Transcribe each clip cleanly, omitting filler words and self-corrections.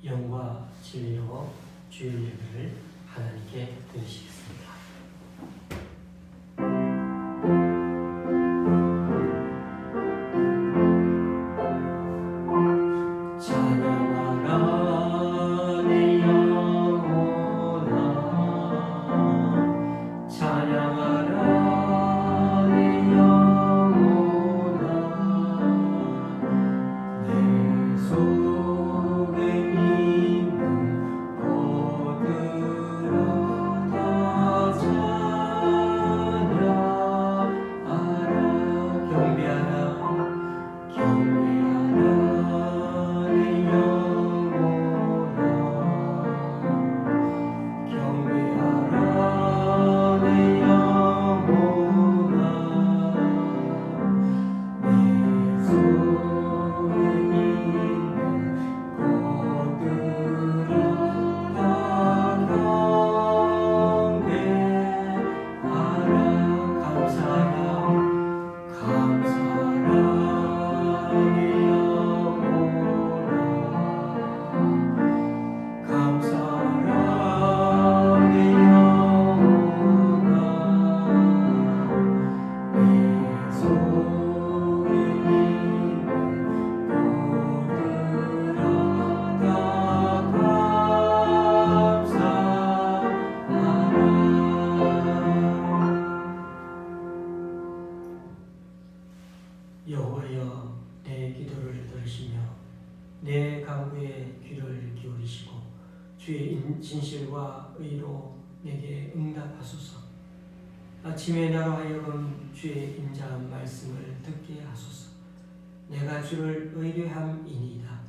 영과 진리로 주일 예배를 하나님께 드리시겠습니다. 여호와여, 내 기도를 들으시며 내 간구에 귀를 기울이시고 주의 진실과 의로 내게 응답하소서. 아침에 나로 하여금 주의 인자한 말씀을 듣게 하소서. 내가 주를 의뢰함이니이다.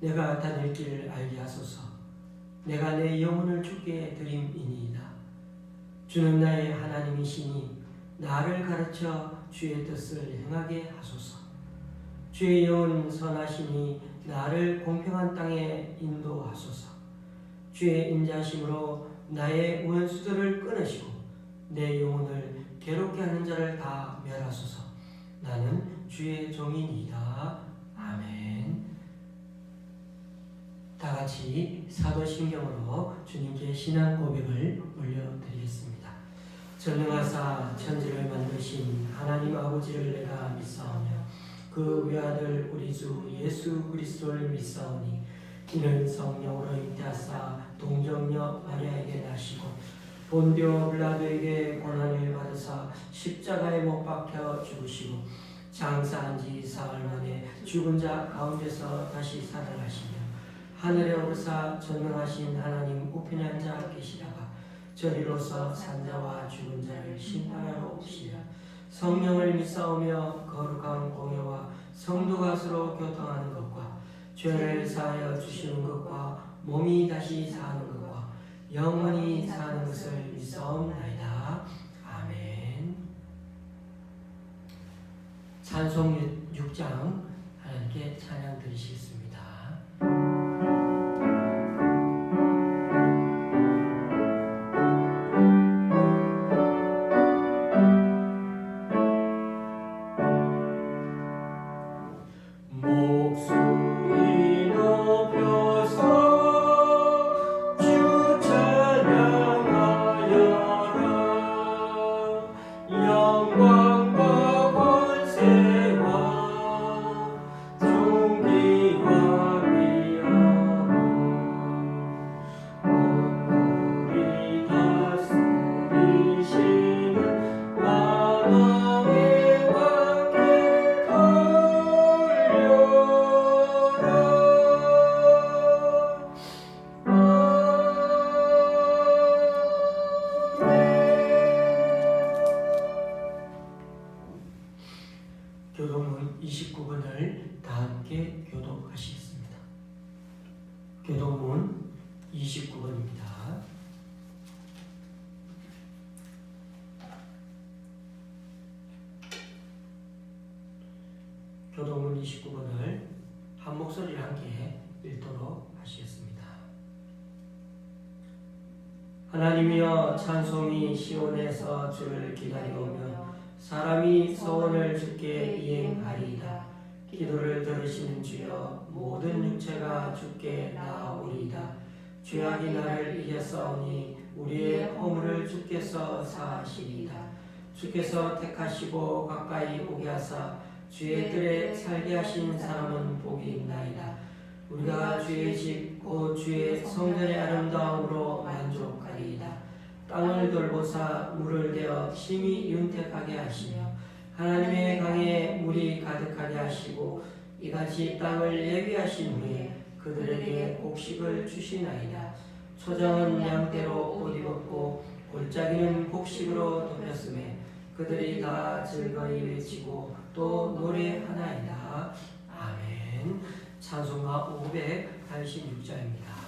내가 다닐 길 알게 하소서. 내가 내 영혼을 주께 드림이니이다. 주는 나의 하나님이시니 나를 가르쳐 주의 뜻을 행하게 하소서. 주의 영은 선하시니 나를 공평한 땅에 인도하소서. 주의 인자심으로 나의 원수들을 끊으시고 내 영혼을 괴롭게 하는 자를 다 멸하소서. 나는 주의 종이니이다. 아멘. 다 같이 사도신경으로 주님께 신앙 고백을 올려드리겠습니다. 전능하사 천지를 만드신 하나님 아버지를 내가 믿사오며 그 외아들 우리 주 예수 그리스도를 믿사오니 이는 성령으로 잉태하사 동정녀 마리아에게 나시고 본디오 빌라도에게 고난을 받으사 십자가에 못 박혀 죽으시고 장사한 지 사흘 만에 죽은 자 가운데서 다시 살아나시며 하늘에 오르사 전능하신 하나님 우편에 앉아 계시다가 저리로서 산자와 죽은 자를 심판하러 오시리라. 성령을 믿사오며 거룩한 공예와 성도가 서로 교통하는 것과 죄를 사하여 주시는 것과 몸이 다시 사는 것과 영원히 사는 것을 믿사옵나이다. 아멘. 찬송 6장 하나님께 찬양 드리시겠습니다. 교독문 29권을 다 함께 교독하시겠습니다. 교독문 29권입니다. 교독문 29권을 한 목소리로 함께 읽도록 하시겠습니다. 하나님이여, 찬송이 시온에서 주를 기다리오며 사람이 소원을 주께 이행하리이다. 기도를 들으시는 주여 모든 육체가 주께 나아오리이다. 죄악이 나를 이겼사오니 우리의 허물을 주께서 사하시리이다. 주께서 택하시고 가까이 오게 하사 주의 뜰에 살게 하신 사람은 복이 있나이다. 우리가 주의 집 곧 주의 성전의 아름다움으로 만족하리이다. 땅을 돌보사 물을 대어 심히 윤택하게 하시며 하나님의 강에 물이 가득하게 하시고 이같이 땅을 예비하신 후에 그들에게 곡식을 주시나이다. 초장은 양떼로 옷 입었고 골짜기는 곡식으로 덮였음에 그들이 다 즐거이 외치고 또 노래하나이다. 아멘. 찬송가 586장입니다.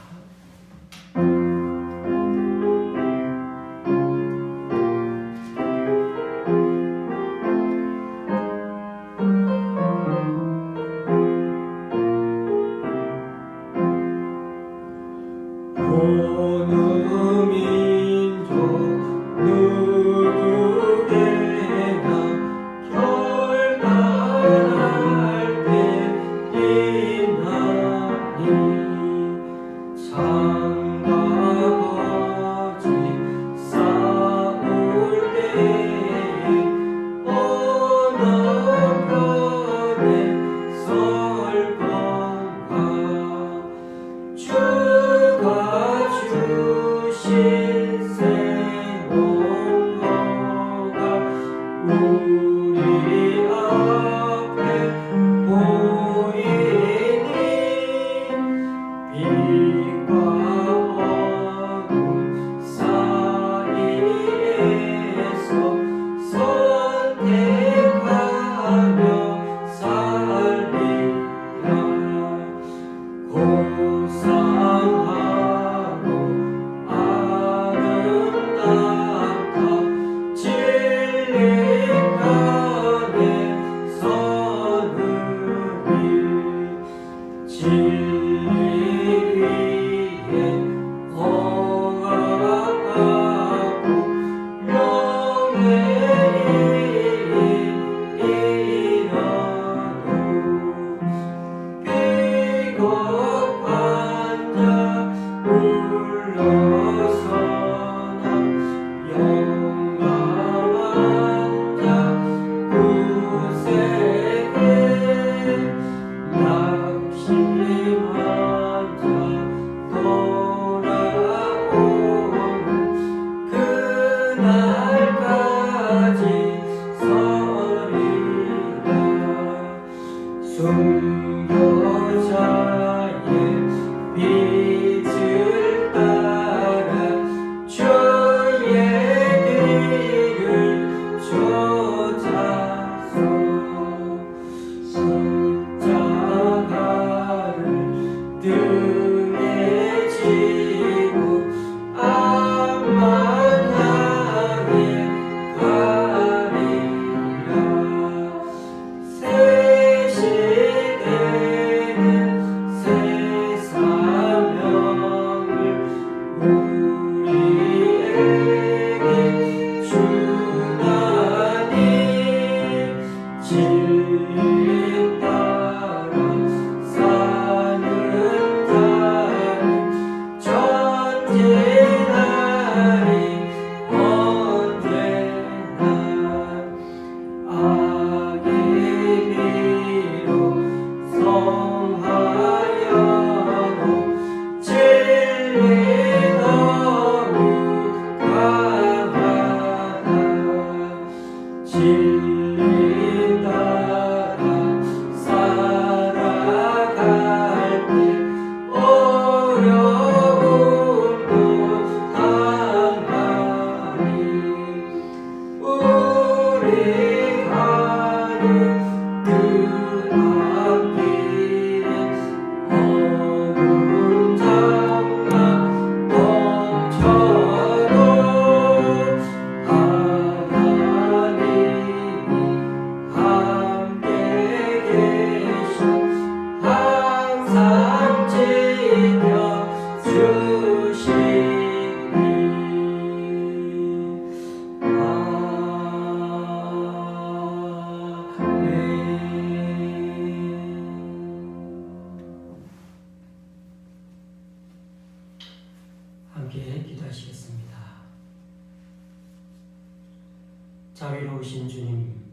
배우신 주님,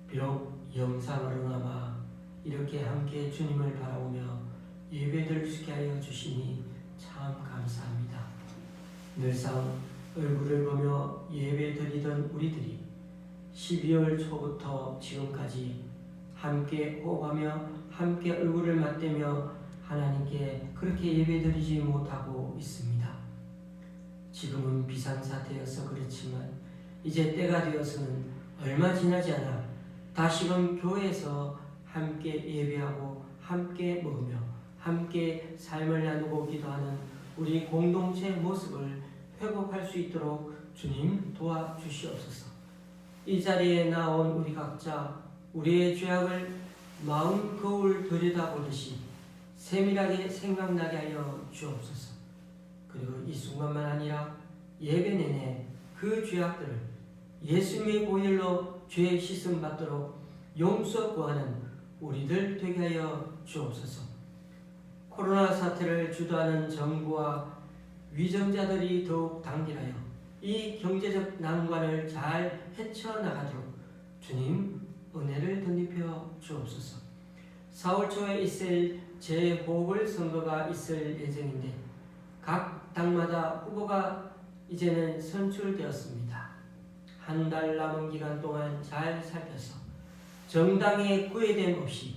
비록 영상으로나마 이렇게 함께 주님을 바라보며 예배드릴 수 있게 하여 주시니 참 감사합니다. 늘상 얼굴을 보며 예배드리던 우리들이 12월 초부터 지금까지 함께 호흡하며 함께 얼굴을 맞대며 하나님께 그렇게 예배드리지 못하고 있습니다. 지금은 비상사태여서 그렇지만 이제 때가 되어서는 얼마 지나지 않아 다시금 교회에서 함께 예배하고 함께 먹으며 함께 삶을 나누고 기도하는 우리 공동체 모습을 회복할 수 있도록 주님 도와주시옵소서. 이 자리에 나온 우리 각자 우리의 죄악을 마음 거울 들여다보듯이 세밀하게 생각나게 하여 주옵소서. 그리고 이 순간만 아니라 예배 내내 그 죄악들을 예수님의 보혈로 죄 씻음 받도록 용서 구하는 우리들 되게 하여 주옵소서. 코로나 사태를 주도하는 정부와 위정자들이 더욱 단결하여 이 경제적 난관을 잘 헤쳐나가도록 주님 은혜를 덧입혀 주옵소서. 4월 초에 있을 재보궐선거가 있을 예정인데 각 당마다 후보가 이제는 선출되었습니다. 한 달 남은 기간 동안 잘 살펴서 정당의 구애됨 없이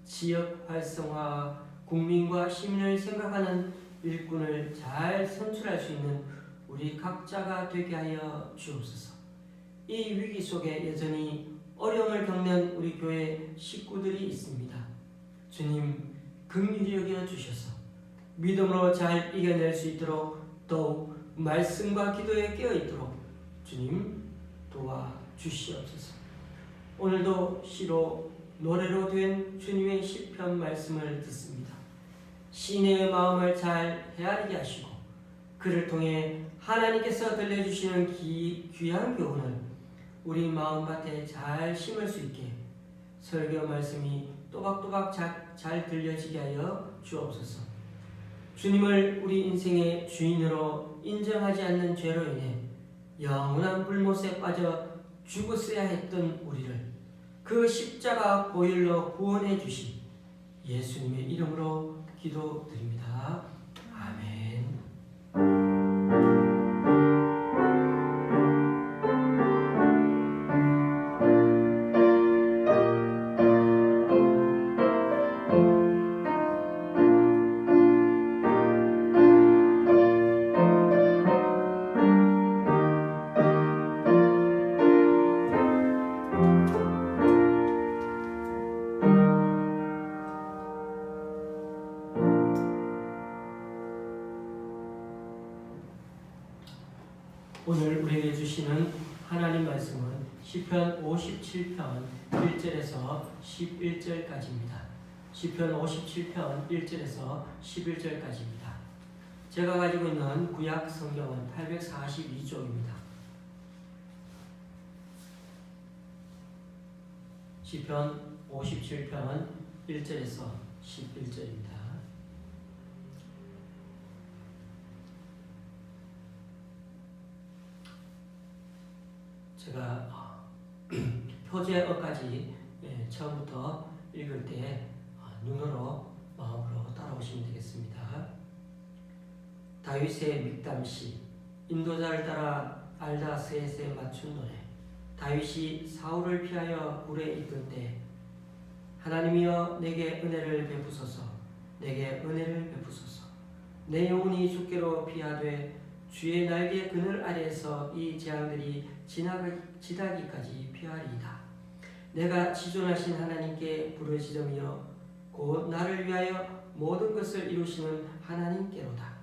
지역 활성화와 국민과 시민을 생각하는 일꾼을 잘 선출할 수 있는 우리 각자가 되게 하여 주옵소서. 이 위기 속에 여전히 어려움을 겪는 우리 교회 식구들이 있습니다. 주님 긍휼히 여겨 주셔서 믿음으로 잘 이겨낼 수 있도록 더욱 말씀과 기도에 깨어 있도록 주님 도와주시옵소서. 오늘도 시로 노래로 된 주님의 시편 말씀을 듣습니다. 시인의 마음을 잘 헤아리게 하시고 그를 통해 하나님께서 들려주시는 귀한 교훈을 우리 마음밭에 잘 심을 수 있게 설교 말씀이 또박또박 잘 들려지게 하여 주옵소서. 주님을 우리 인생의 주인으로 인정하지 않는 죄로 인해 영원한 불못에 빠져 죽었어야 했던 우리를 그 십자가 보혈로 구원해 주신 예수님의 이름으로 기도드립니다. 아멘. 오늘 우리에게 주시는 하나님 말씀은 시편 57편 1절에서 11절까지입니다. 시편 57편 1절에서 11절까지입니다. 제가 가지고 있는 구약 성경은 842쪽입니다. 시편 57편 1절에서 11절입니다. 제가 표제어까지 처음부터 읽을 때 눈으로 마음으로 따라오시면 되겠습니다. 다윗의 믹담시, 인도자를 따라 알다스에세 맞춘 노래. 다윗이 사울을 피하여 굴에 있던 때 하나님이여 내게 은혜를 베푸소서, 내게 은혜를 베푸소서. 내 영혼이 주께로 피하되 주의 날개 그늘 아래에서 이 재앙들이 지나기까지 피하리이다. 내가 지존하신 하나님께 부르짖으며 곧 나를 위하여 모든 것을 이루시는 하나님께로다.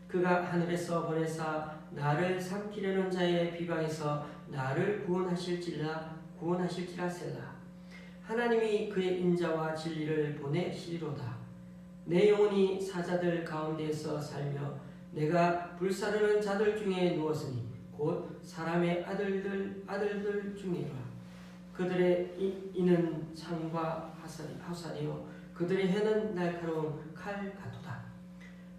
그가 하늘에서 보내사 나를 삼키려는 자의 비방에서 나를 구원하실지라 셀라. 하나님이 그의 인자와 진리를 보내시리로다. 내 영혼이 사자들 가운데에서 살며 내가 불사르는 자들 중에 누웠으니 곧 사람의 아들들 중이라. 그들의 이는 창과 화살이요 그들의 해는 날카로운 칼 같도다.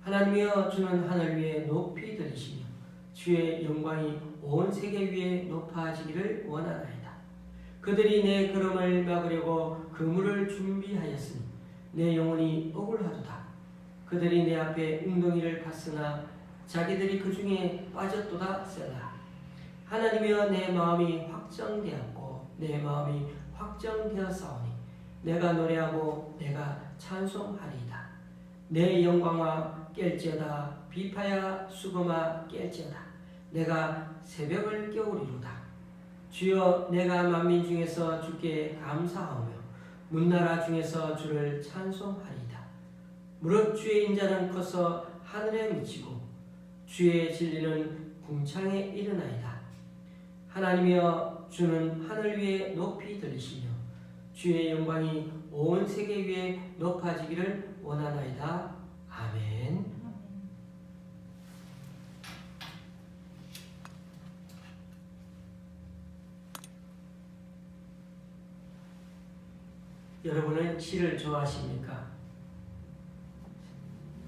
하나님이여 주는 하늘 위에 높이 들리시며 주의 영광이 온 세계 위에 높아지기를 원하나이다. 그들이 내 걸음을 막으려고 그물을 준비하였으니 내 영혼이 억울하도다. 그들이 내 앞에 웅덩이를 팠으나 자기들이 그 중에 빠졌도다. 셀라. 하나님이여, 내 마음이 확정되었고 내 마음이 확정되었사오니 내가 노래하고 내가 찬송하리이다. 내 영광아 깰지어다. 비파야 수금아 깰지어다. 내가 새벽을 깨우리로다. 주여, 내가 만민 중에서 주께 감사하며 문나라 중에서 주를 찬송하리이다. 무릇 주의 인자는 커서 하늘에 미치고 주의 진리는 궁창에 이르나이다. 하나님이여, 주는 하늘 위에 높이 들리시며 주의 영광이 온 세계 위에 높아지기를 원하나이다. 아멘. 여러분은 시를 좋아하십니까?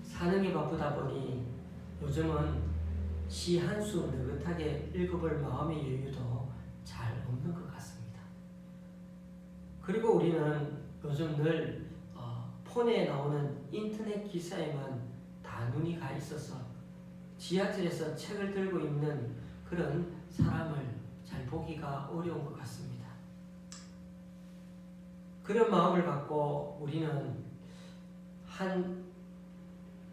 사는 게 바쁘다 보니 요즘은 시 한 수 느긋하게 읽어볼 마음의 여유도 잘 없는 것 같습니다. 그리고 우리는 요즘 늘 폰에 나오는 인터넷 기사에만 다 눈이 가 있어서 지하철에서 책을 들고 있는 그런 사람을 잘 보기가 어려운 것 같습니다. 그런 마음을 갖고 우리는 한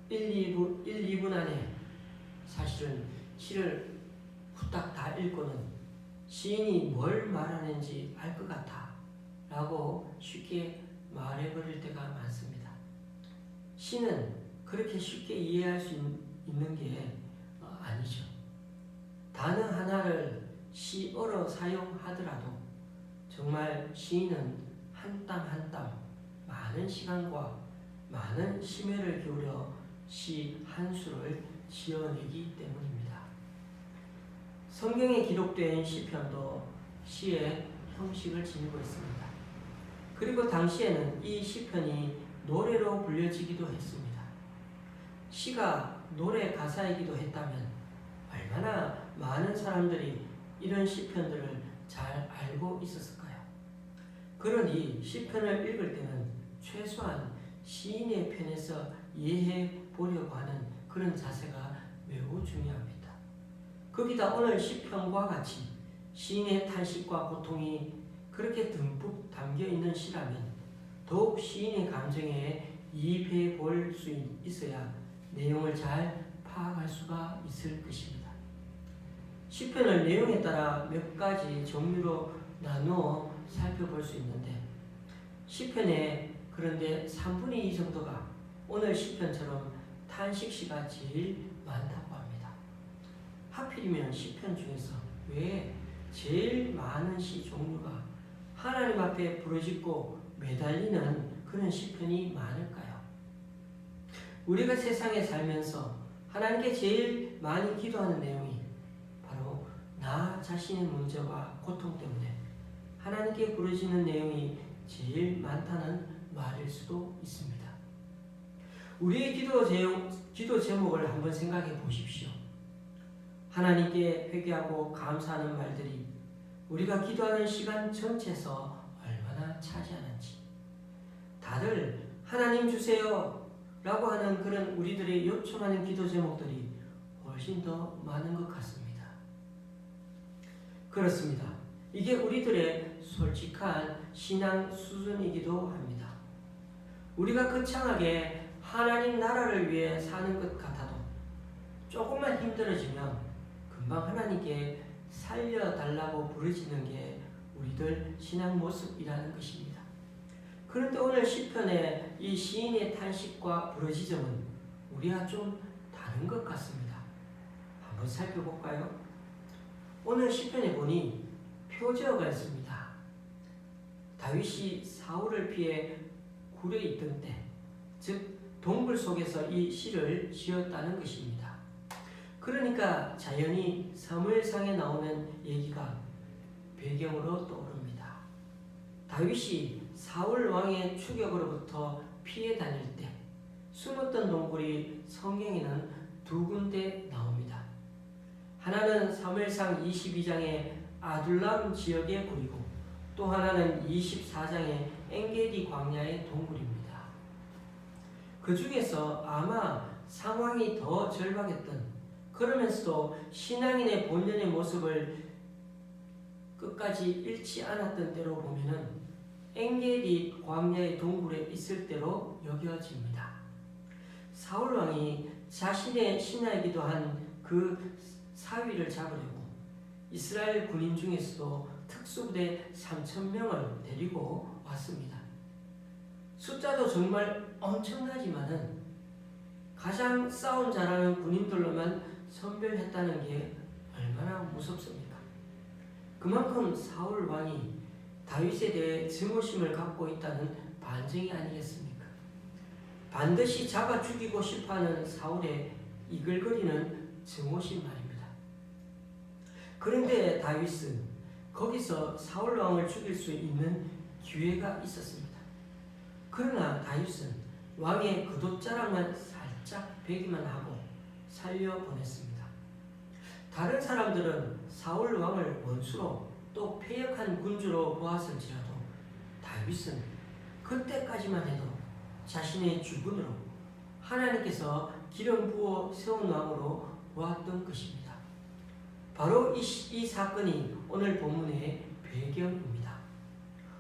1, 2분 안에 사실은 시를 후딱 다 읽고는 시인이 뭘 말하는지 알 것 같아 라고 쉽게 말해버릴 때가 많습니다. 시는 그렇게 쉽게 이해할 수 있는 게 아니죠. 단어 하나를 시어로 사용하더라도 정말 시인은 한 땀 한 땀 많은 시간과 많은 심혈을 기울여 시 한 수를 지어내기 때문입니다. 성경에 기록된 시편도 시의 형식을 지니고 있습니다. 그리고 당시에는 이 시편이 노래로 불려지기도 했습니다. 시가 노래 가사이기도 했다면 얼마나 많은 사람들이 이런 시편들을 잘 알고 있었을까요? 그러니 시편을 읽을 때는 최소한 시인의 편에서 이해해 보려고 하는 그런 자세가 매우 중요합니다. 거기다 오늘 시편과 같이 시인의 탄식과 고통이 그렇게 듬뿍 담겨 있는 시라면 더욱 시인의 감정에 이입해 볼 수 있어야 내용을 잘 파악할 수가 있을 것입니다. 시편을 내용에 따라 몇 가지 종류로 나누어 살펴볼 수 있는데 시편의 그런데 3분의 2 정도가 오늘 시편처럼 탄식시가 제일 많다고 합니다. 하필이면 시편 중에서 왜 제일 많은 시 종류가 하나님 앞에 부르짖고 매달리는 그런 시편이 많을까요? 우리가 세상에 살면서 하나님께 제일 많이 기도하는 내용이 바로 나 자신의 문제와 고통 때문에 하나님께 부르짖는 내용이 제일 많다는 말일 수도 있습니다. 우리의 기도 제목을 한번 생각해 보십시오. 하나님께 회개하고 감사하는 말들이 우리가 기도하는 시간 전체에서 얼마나 차지하는지, 다들 하나님 주세요 라고 하는 그런 우리들의 요청하는 기도 제목들이 훨씬 더 많은 것 같습니다. 그렇습니다. 이게 우리들의 솔직한 신앙 수준이기도 합니다. 우리가 거창하게 하나님 나라를 위해 사는 것 같아도 조금만 힘들어지면 금방 하나님께 살려달라고 부르짖는 게 우리들 신앙 모습이라는 것입니다. 그런데 오늘 시편의 이 시인의 탄식과 부르짖음은 우리와 좀 다른 것 같습니다. 한번 살펴볼까요? 오늘 시편에 보니 표제어가 있습니다. 다윗이 사울을 피해 굴에 있던 때, 즉 동굴 속에서 이 시를 지었다는 것입니다. 그러니까 자연히 사무엘상에 나오는 얘기가 배경으로 떠오릅니다. 다윗이 사울 왕의 추격으로부터 피해 다닐 때 숨었던 동굴이 성경에는 두 군데 나옵니다. 하나는 사무엘상 22장의 아둘람 지역의 굴이고 또 하나는 24장의 엔게디 광야의 동굴입니다. 그 중에서 아마 상황이 더 절박했던, 그러면서도 신앙인의 본연의 모습을 끝까지 잃지 않았던 때로 보면은 엔게디 광야의 동굴에 있을 때로 여겨집니다. 사울 왕이 자신의 신하이기도 한 그 사위를 잡으려고 이스라엘 군인 중에서도 특수부대 3,000명을 데리고 왔습니다. 숫자도 정말 엄청나지만은 가장 싸움 잘하는 군인들로만 선별했다는 게 얼마나 무섭습니까? 그만큼 사울 왕이 다윗에 대해 증오심을 갖고 있다는 반증이 아니겠습니까? 반드시 잡아 죽이고 싶어하는 사울의 이글거리는 증오심 말입니다. 그런데 다윗은 거기서 사울 왕을 죽일 수 있는 기회가 있었습니다. 그러나 다윗은 왕의 그돛자락만 살짝 베기만 하고 살려보냈습니다. 다른 사람들은 사울 왕을 원수로 또 패역한 군주로 보았을지라도 다윗은 그때까지만 해도 자신의 주군으로 하나님께서 기름 부어 세운 왕으로 보았던 것입니다. 바로 이 사건이 오늘 본문의 배경입니다.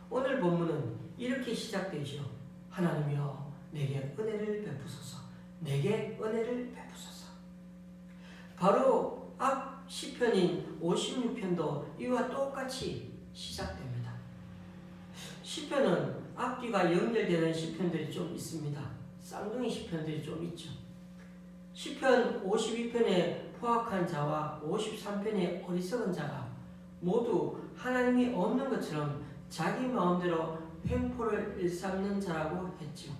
오늘 본문은 이렇게 시작되죠. 하나님이여 내게 은혜를 베푸소서. 내게 은혜를 베푸소서. 바로 앞 시편인 56편도 이와 똑같이 시작됩니다. 시편은 앞뒤가 연결되는 시편들이 좀 있습니다. 쌍둥이 시편들이 좀 있죠. 시편 52편에 포악한 자와 53편의 어리석은 자가 모두 하나님이 없는 것처럼 자기 마음대로 횡포를 일삼는 자라고 했지요.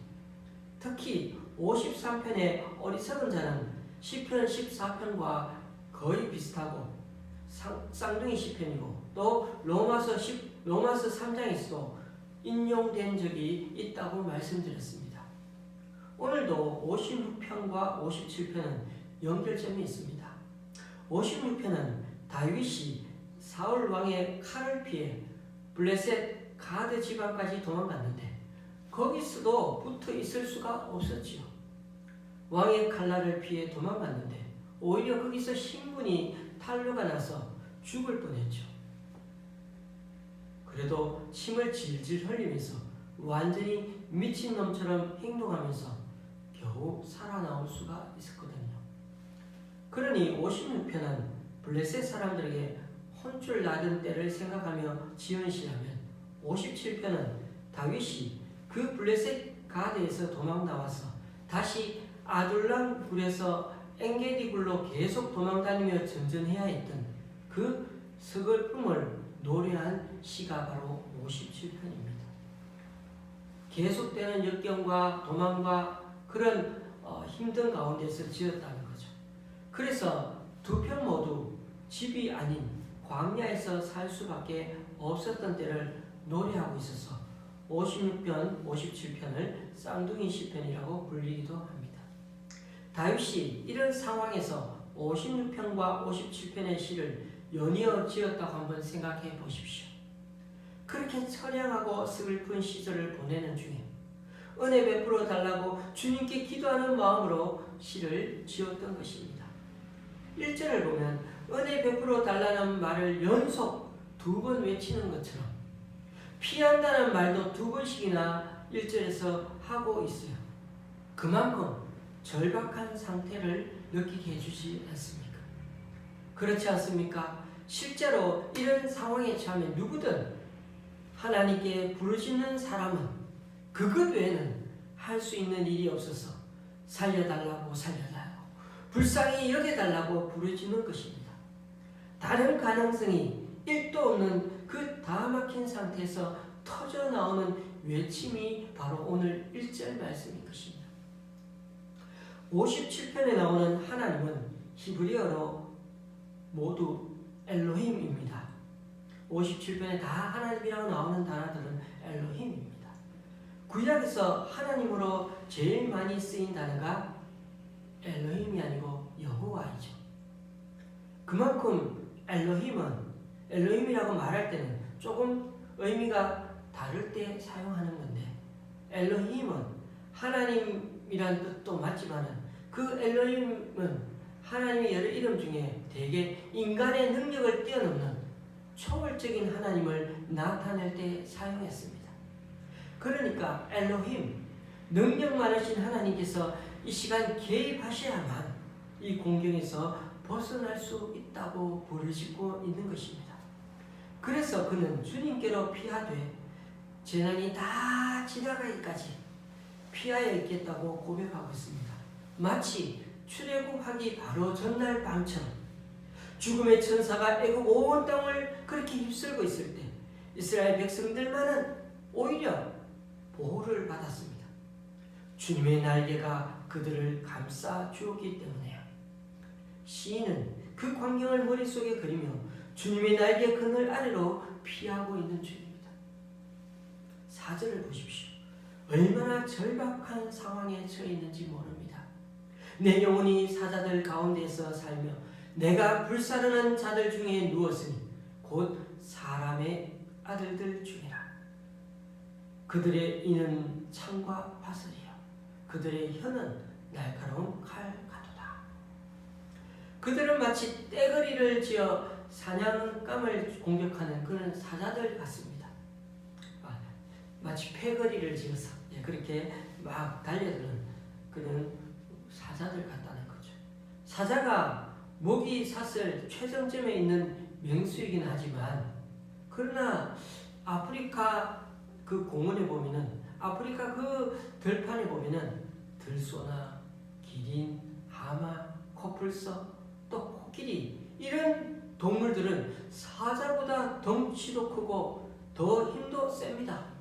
특히 53편의 어리석은 자는 시편 14편과 거의 비슷하고 쌍둥이 시편이고 또 로마서 3장에서도 인용된 적이 있다고 말씀드렸습니다. 오늘도 56편과 57편은 연결점이 있습니다. 56편은 다윗이 사울 왕의 칼을 피해 블레셋 가드 지방까지 도망갔는데 거기서도 붙어 있을 수가 없었지요. 왕의 칼날을 피해 도망갔는데 오히려 거기서 신분이 탄로가 나서 죽을 뻔했죠. 그래도 침을 질질 흘리면서 완전히 미친놈처럼 행동하면서 겨우 살아나올 수가 있었거든요. 그러니 56편은 블레셋 사람들에게 혼쭐 나던 때를 생각하며 지은 시라면 57편은 다윗이 그 블레셋 가드에서 도망 나와서 다시 아둘람 굴에서 엔게디 굴로 계속 도망다니며 전전해야 했던 그 서글픔을 노래한 시가 바로 57편입니다. 계속되는 역경과 도망과 그런 힘든 가운데서 지었다는 거죠. 그래서 두 편 모두 집이 아닌 광야에서 살 수밖에 없었던 때를 노래하고 있어서 56편, 57편을 쌍둥이 시편이라고 불리기도 합니다. 다윗이 이런 상황에서 56편과 57편의 시를 연이어 지었다고 한번 생각해 보십시오. 그렇게 처량하고 슬픈 시절을 보내는 중에 은혜 베풀어 달라고 주님께 기도하는 마음으로 시를 지었던 것입니다. 1절을 보면 은혜 베풀어 달라는 말을 연속 2번 외치는 것처럼 피한다는 말도 2번씩이나 1절에서 하고 있어요. 그만큼 절박한 상태를 느끼게 해주지 않습니까? 그렇지 않습니까? 실제로 이런 상황에 처하면 누구든 하나님께 부르짖는 사람은 그것 외에는 할 수 있는 일이 없어서 살려달라고 불쌍히 여겨달라고 부르짖는 것입니다. 다른 가능성이 1도 없는 그 다 막힌 상태에서 터져 나오는 외침이 바로 오늘 1절 말씀인 것입니다. 57편에 나오는 하나님은 히브리어로 모두 엘로힘입니다. 57편에 다 하나님이라고 나오는 단어들은 엘로힘입니다. 구약에서 하나님으로 제일 많이 쓰인 단어가 엘로힘이 아니고 여호와이죠. 그만큼 엘로힘이라고 말할 때는 조금 의미가 다를 때 사용하는 건데, 엘로힘은 하나님이란 뜻도 맞지만은 그 엘로힘은 하나님의 여러 이름 중에 대개 인간의 능력을 뛰어넘는 초월적인 하나님을 나타낼 때 사용했습니다. 그러니까 엘로힘, 능력 많으신 하나님께서 이 시간 개입하셔야만 이 공경에서 벗어날 수 있다고 부르짖고 있는 것입니다. 그래서 그는 주님께로 피하되 재난이 다 지나가기까지 피하여 있겠다고 고백하고 있습니다. 마치 출애굽하기 바로 전날 밤처럼 죽음의 천사가 애굽 온 땅을 그렇게 휩쓸고 있을 때 이스라엘 백성들만은 오히려 보호를 받았습니다. 주님의 날개가 그들을 감싸 주었기 때문에요. 시인은 그 광경을 머릿속에 그리며 주님의 날개 그늘 아래로 피하고 있는 중입니다. 4절을 보십시오. 얼마나 절박한 상황에 처해 있는지 모릅니다. 내 영혼이 사자들 가운데서 살며 내가 불사르는 자들 중에 누웠으니 곧 사람의 아들들 중이라. 그들의 이는 창과 파슬이요 그들의 혀는 날카로운 칼 가도다. 그들은 마치 떼거리를 지어 사냥감을 공격하는 그런 사자들 같습니다. 마치 패거리를 지어서 그렇게 막 달려드는 그런 사자들 같다는 거죠. 사자가 먹이 사슬 최정점에 있는 명수이긴 하지만, 그러나 아프리카 그 공원에 보면은, 아프리카 그 들판에 보면은 들소나 기린, 하마, 코뿔소, 또 코끼리 이런 동물들은 사자보다 덩치도 크고 더 힘도 셉니다.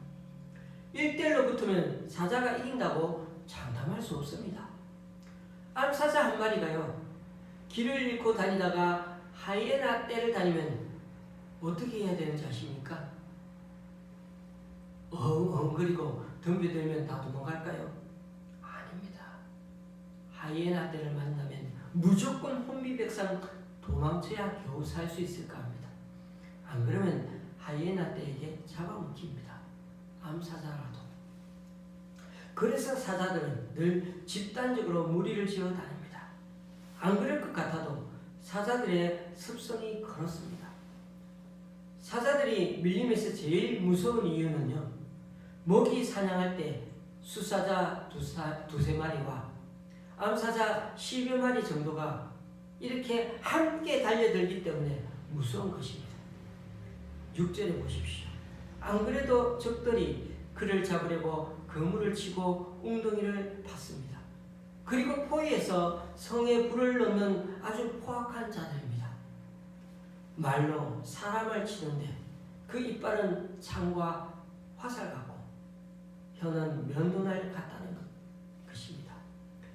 1대1로 붙으면 사자가 이긴다고 장담할 수 없습니다. 암사자 한 마리가요, 길을 잃고 다니다가 하이에나 떼를 다니면 어떻게 해야 되는지 아십니까? 그리고 덤벼들면 다 도망갈까요? 아닙니다. 하이에나 떼를 만나면 무조건 혼비백산 도망쳐야 겨우 살 수 있을까 합니다. 안 그러면 하이에나 떼에게 잡아먹힙니다. 암사자라도. 그래서 사자들은 늘 집단적으로 무리를 지어 다닙니다. 안 그럴 것 같아도 사자들의 습성이 그렇습니다. 사자들이 밀림에서 제일 무서운 이유는요, 먹이 사냥할 때 수사자 두세 마리와 암사자 10여 마리 정도가 이렇게 함께 달려들기 때문에 무서운 것입니다. 6절에 보십시오. 안 그래도 적들이 그를 잡으려고 그물을 치고 웅덩이를 팠습니다. 그리고 포위해서 성에 불을 넣는 아주 포악한 자들입니다. 말로 사람을 치는데 그 이빨은 창과 화살 같고 혀는 면도날 같다는 것입니다.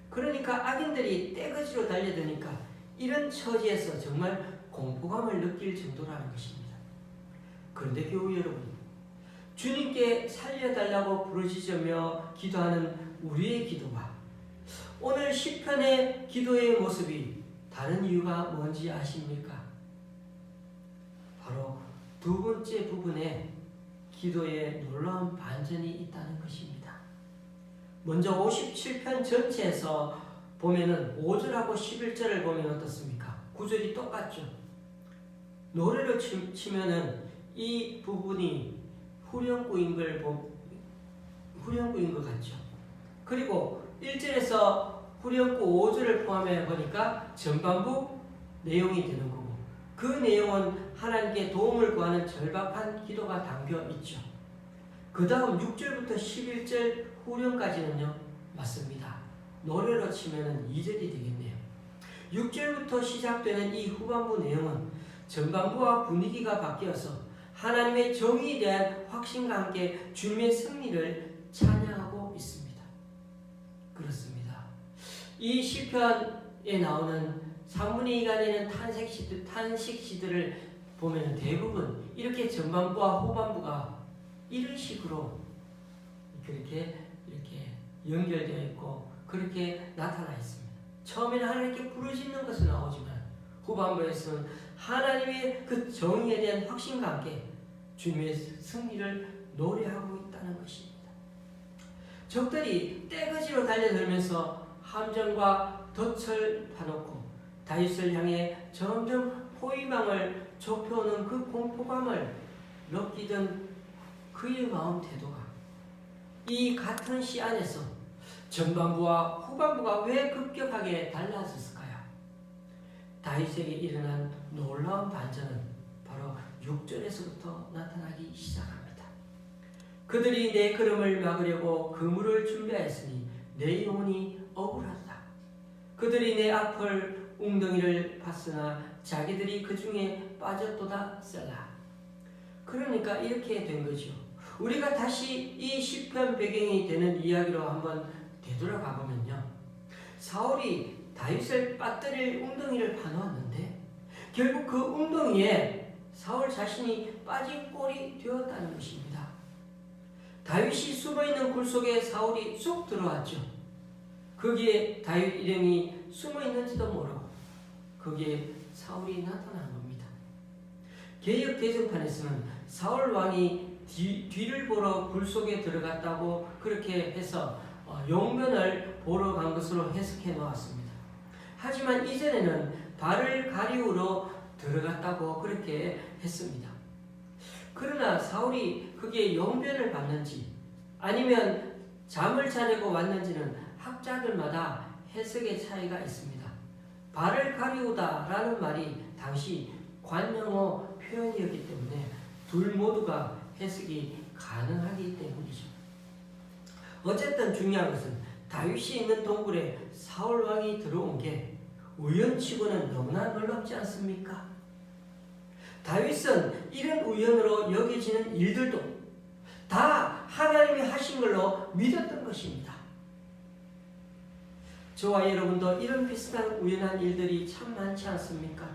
그러니까 악인들이 떼거지로 달려드니까 이런 처지에서 정말 공포감을 느낄 정도라는 것입니다. 그런데 교우 여러분, 주님께 살려달라고 부르짖으며 기도하는 우리의 기도와 오늘 시편의 기도의 모습이 다른 이유가 뭔지 아십니까? 바로 두 번째 부분에 기도에 놀라운 반전이 있다는 것입니다. 먼저 57편 전체에서 보면은 5절하고 11절을 보면 어떻습니까? 구절이 똑같죠. 노래로 치면은 이 부분이 후렴구인 것 같죠. 그리고 1절에서 후렴구 5절을 포함해 보니까 전반부 내용이 되는 거고, 그 내용은 하나님께 도움을 구하는 절박한 기도가 담겨 있죠. 그 다음 6절부터 11절 후렴까지는요, 맞습니다. 노래로 치면은 2절이 되겠네요. 6절부터 시작되는 이 후반부 내용은 전반부와 분위기가 바뀌어서 하나님의 정의에 대한 확신과 함께 주님의 승리를 찬양하고 있습니다. 그렇습니다. 이 시편에 나오는 3분의 2가 되는 탄식시들을 보면 대부분 이렇게 전반부와 후반부가 이런 식으로 이렇게 연결되어 있고 그렇게 나타나 있습니다. 처음에는 하나님께 부르짖는 것은 나오지만 후반부에서는 하나님의 그 정의에 대한 확신과 함께 주님의 승리를 노래하고 있다는 것입니다. 적들이 떼거지로 달려들면서 함정과 덫을 파놓고 다윗을 향해 점점 포위망을 좁혀오는 그 공포감을 느끼던 그의 마음 태도가 이 같은 시 안에서 전반부와 후반부가 왜 급격하게 달라졌을까요? 다윗에게 일어난 놀라운 반전은 바로 6절에서부터 나타나기 시작합니다. 그들이 내 걸음을 막으려고 그물을 준비하였으니 내 영혼이 억울하다. 그들이 내 앞을 웅덩이를 팠으나 자기들이 그 중에 빠졌도다 셀라. 그러니까 이렇게 된 거죠. 우리가 다시 이 시편 배경이 되는 이야기로 한번 되돌아가 보면요, 사울이 다윗을 빠뜨릴 웅덩이를 파놓았는데 결국 그 웅덩이에 사울 자신이 빠진 꼴이 되었다는 것입니다. 다윗이 숨어있는 굴 속에 사울이 쑥 들어왔죠. 거기에 다윗 일행이 숨어있는지도 모르고 거기에 사울이 나타난 겁니다. 개역 개정판에서는 사울 왕이 뒤를 보러 굴 속에 들어갔다고 그렇게 해서 용변을 보러 간 것으로 해석해 놓았습니다. 하지만 이전에는 발을 가리우러 들어갔다고 그렇게 했습니다. 그러나 사울이 그게 용변을 봤는지 아니면 잠을 자려고 왔는지는 학자들마다 해석의 차이가 있습니다. 발을 가리우다라는 말이 당시 관용어 표현이었기 때문에 둘 모두가 해석이 가능하기 때문이죠. 어쨌든 중요한 것은 다윗이 있는 동굴에 사울 왕이 들어온 게 우연치고는 너무나 놀랍지 않습니까? 다윗은 이런 우연으로 여겨지는 일들도 다 하나님이 하신 걸로 믿었던 것입니다. 저와 여러분도 이런 비슷한 우연한 일들이 참 많지 않습니까?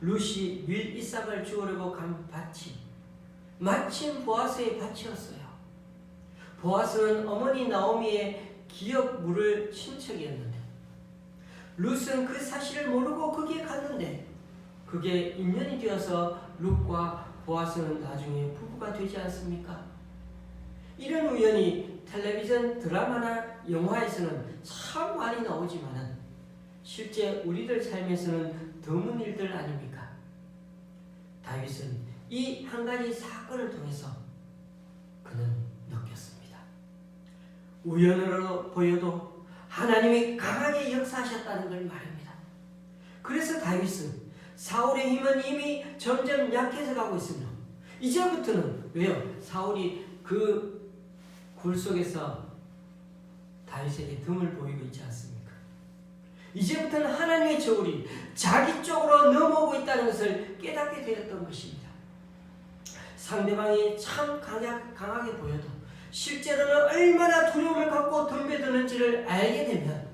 룻이 밀 이삭을 주우려고 간 밭이 마침 보아스의 밭이었어요. 보아스는 어머니 나오미의 기업 물을 친척이었는데 룻은 그 사실을 모르고 거기에 갔는데 그게 인연이 되어서 룻과 보아스는 나중에 부부가 되지 않습니까? 이런 우연이 텔레비전 드라마나 영화에서는 참 많이 나오지만 실제 우리들 삶에서는 드문 일들 아닙니까? 다윗은 이 한 가지 사건을 통해서 그는 느꼈습니다. 우연으로 보여도 하나님이 강하게 역사하셨다는 걸 말입니다. 그래서 다윗은 사울의 힘은 이미 점점 약해져 가고 있으며 이제부터는 왜요? 사울이 그 굴 속에서 다윗에게 등을 보이고 있지 않습니까? 이제부터는 하나님의 저울이 자기 쪽으로 넘어오고 있다는 것을 깨닫게 되었던 것입니다. 상대방이 참 강하게 보여도 실제로는 얼마나 두려움을 갖고 덤벼드는지를 알게 되면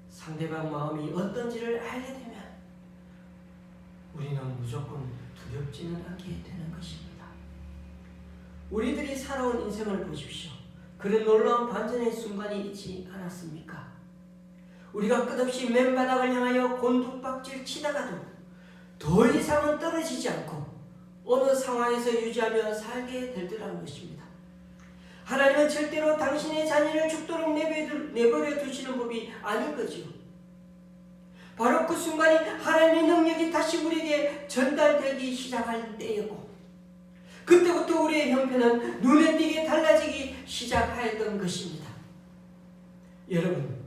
상대방 마음이 어떤지를 알게 되면 우리는 무조건 두렵지는 않게 되는 것입니다. 우리들이 살아온 인생을 보십시오. 그런 놀라운 반전의 순간이 있지 않았습니까? 우리가 끝없이 맨바닥을 향하여 곤두박질 치다가도 더 이상은 떨어지지 않고 어느 상황에서 유지하며 살게 되더라는 것입니다. 하나님은 절대로 당신의 자녀를 죽도록 내버려 두시는 법이 아닌 거지요. 바로 그 순간이 하나님의 능력이 다시 우리에게 전달되기 시작할 때였고 그때부터 우리의 형편은 눈에 띄게 달라지기 시작하였던 것입니다. 여러분,